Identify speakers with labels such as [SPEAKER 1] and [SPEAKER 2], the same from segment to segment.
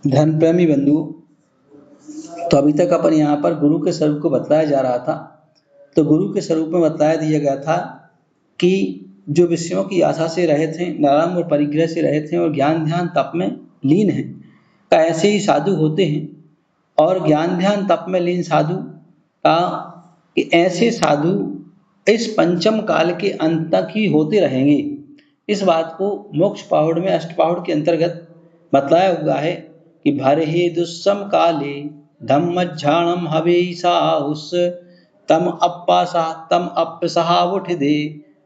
[SPEAKER 1] धर्म प्रेमी बंधु, तो अभी तक अपन यहाँ पर गुरु के स्वरूप को बतलाया जा रहा था। तो गुरु के स्वरूप में बतलाया दिया गया था कि जो विषयों की आशा से रहे थे, निरालंब और परिग्रह से रहे थे और ज्ञान ध्यान तप में लीन है, का ऐसे ही साधु होते हैं। और ज्ञान ध्यान तप में लीन साधु का कि ऐसे साधु इस पंचम काल के अंत तक ही होते रहेंगे। इस बात को मोक्ष पहाड़ में अष्टपहाड़ के अंतर्गत बतलाया हुआ है कि भरहे दुस्सम काले धम्मज्झाणम हवेशाहुस तम अपसहा उठ दे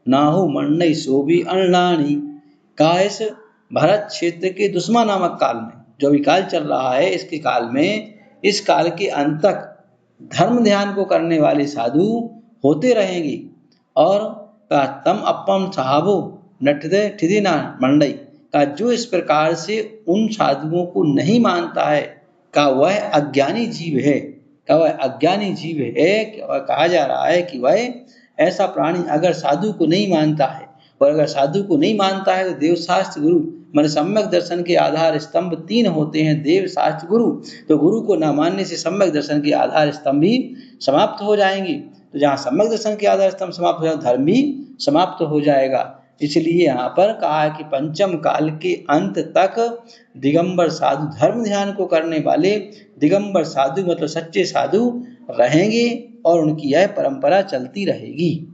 [SPEAKER 1] नाहु मन्नई सोभी अनलानी। का इस भरत क्षेत्र के दुश्मन नामक काल में, जो अभी काल चल रहा है, इसके काल में, इस काल के अंत तक धर्म ध्यान को करने वाले साधु होते रहेंगे। और का तम अपम सहाबो नटदे ठिदिना मंडई, का जो इस प्रकार से उन साधुओं को नहीं मानता है, का वह अज्ञानी जीव है, का वह अज्ञानी जीव है। कहा जा रहा है कि वह ऐसा प्राणी अगर साधु को नहीं मानता है, और अगर साधु को नहीं मानता है तो देव शास्त्र गुरु मन सम्यक दर्शन के आधार स्तंभ तीन होते हैं, देव शास्त्र गुरु। तो गुरु को न मानने से सम्यक दर्शन के आधार स्तंभ भी समाप्त हो जाएंगे। तो जहाँ सम्यक दर्शन के आधार स्तंभ समाप्त हो जाए, धर्म भी समाप्त हो जाएगा। इसलिए यहाँ पर कहा है कि पंचम काल के अंत तक दिगंबर साधु, धर्म ध्यान को करने वाले दिगंबर साधु मतलब सच्चे साधु रहेंगे और उनकी यह परंपरा चलती रहेगी।